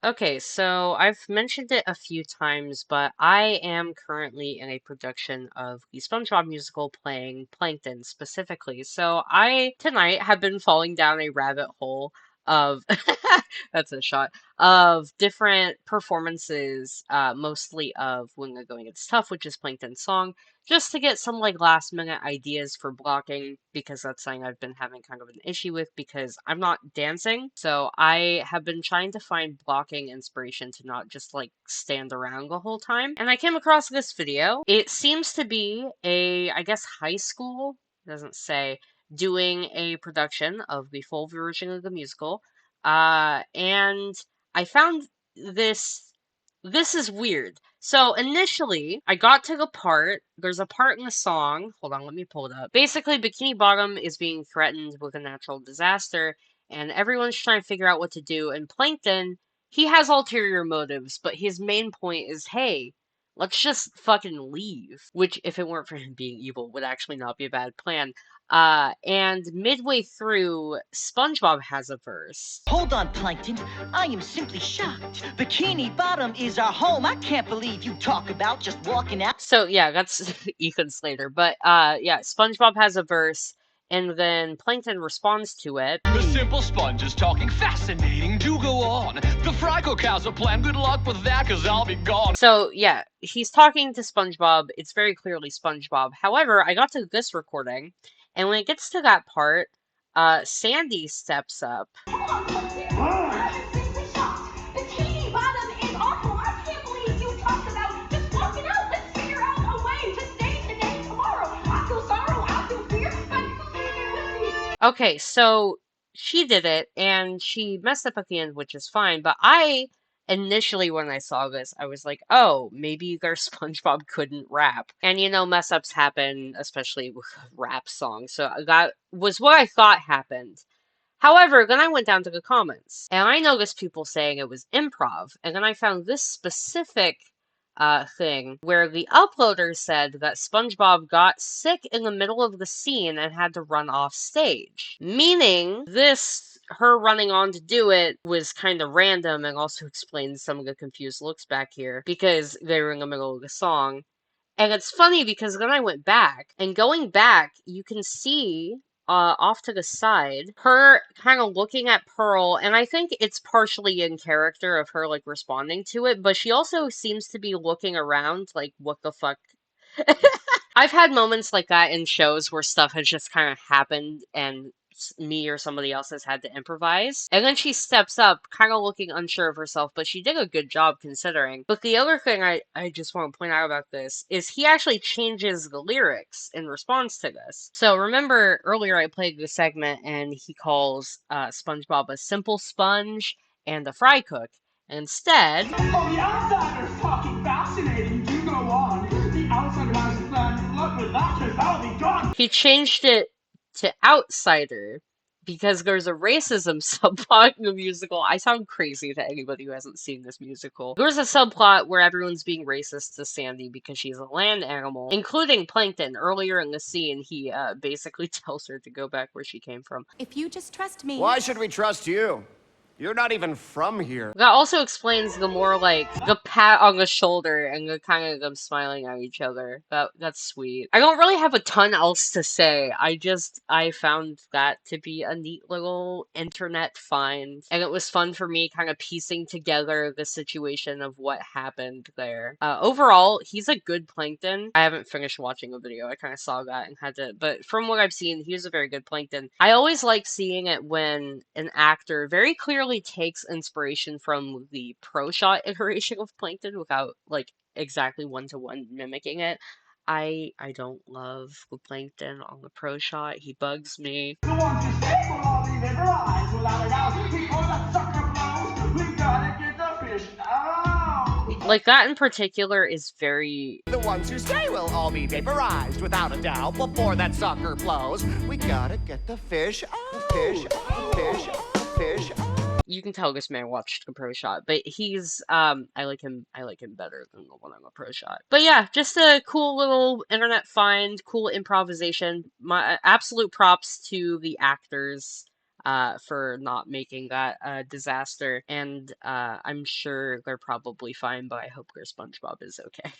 Okay, so I've mentioned it a few times, but I am currently in a production of the SpongeBob musical playing Plankton specifically. So I tonight have been falling down a rabbit hole of that's a shot of different performances, mostly of When the Going Gets Tough, which is Plankton's song, just to get some like last minute ideas for blocking because that's something I've been having kind of an issue with because I'm not dancing. So I have been trying to find blocking inspiration to not just like stand around the whole time. And I came across this video. It seems to be I guess high school, doesn't say, doing a production of the full version of the musical. And I found this this is weird. So initially, I got to the part, there's a part in the song, hold on, let me pull it up. Basically, Bikini Bottom is being threatened with a natural disaster, and everyone's trying to figure out what to do. And Plankton, he has ulterior motives, but his main point is, hey, let's just fucking leave. Which, if it weren't for him being evil, would actually not be a bad plan. And midway through, SpongeBob has a verse. Hold on, Plankton. I am simply shocked. Bikini Bottom is our home. I can't believe you talk about just walking out. So yeah, that's Ethan Slater. But yeah, SpongeBob has a verse, and then Plankton responds to it. The simple sponge is talking fascinating. Do go on. The fry cook has a plan. Good luck with that, cause I'll be gone. So yeah, he's talking to SpongeBob. It's very clearly SpongeBob. However, I got to this recording, and when it gets to that part, Sandy steps up. Bikini Bottom is awful. I can't believe you talked about just walking out. Let's figure out a way to stay today, tomorrow. I feel sorrow, I feel fear, but Okay, so she did it, and she messed up at the end, which is fine. But I initially, when I saw this, I was like, oh, maybe their SpongeBob couldn't rap. And mess ups happen, especially with rap songs. So that was what I thought happened. However, then I went down to the comments, and I noticed people saying it was improv, and then I found this specific thing where the uploader said that SpongeBob got sick in the middle of the scene and had to run off stage. Meaning, her running on to do it was kind of random and also explains some of the confused looks back here because they were in the middle of the song. And it's funny because then I went back, and going back, you can see off to the side her kind of looking at Pearl, and I think it's partially in character of her like responding to it, but she also seems to be looking around like, what the fuck? I've had moments like that in shows where stuff has just kind of happened and me or somebody else has had to improvise. And then she steps up, kind of looking unsure of herself, but she did a good job considering. But the other thing I just want to point out about this is he actually changes the lyrics in response to this. So remember earlier I played the segment and he calls SpongeBob a simple sponge and a fry cook. Instead, oh, the outsider's talking fascinating. Do go on. The outsider has a plan. Look with that, cause I'll be gone. he changed it to outsider because there's a racism subplot in the musical. I sound crazy to anybody who hasn't seen this musical. There's a subplot where everyone's being racist to Sandy because she's a land animal, including Plankton. Earlier in the scene, he basically tells her to go back where she came from. If you just trust me. Why should we trust you? You're not even from here. That also explains the more like the pat on the shoulder and the kind of them smiling at each other. That's sweet. I don't really have a ton else to say. I found that to be a neat little internet find, and it was fun for me kind of piecing together the situation of what happened there. Overall, he's a good Plankton. I haven't finished watching the video. I kind of saw that and had to, but from what I've seen, he was a very good Plankton. I always like seeing it when an actor very clearly takes inspiration from the pro shot iteration of Plankton without like exactly one-to-one mimicking it. I don't love the Plankton on the pro shot. He bugs me. The ones who stay will all be never eyes without a doubt. Before that sucker blows, we gotta get the fish out. Like that in particular is very. The ones who stay will all be vaporized without a doubt. Before that sucker blows, we gotta get the fish out. Fish out, fish out, fish out. You can tell this man watched the pro shot, but he's I like him better than the one on the pro shot. But yeah, just a cool little internet find, cool improvisation. My absolute props to the actors. for not making that a disaster. And I'm sure they're probably fine, but I hope their SpongeBob is okay.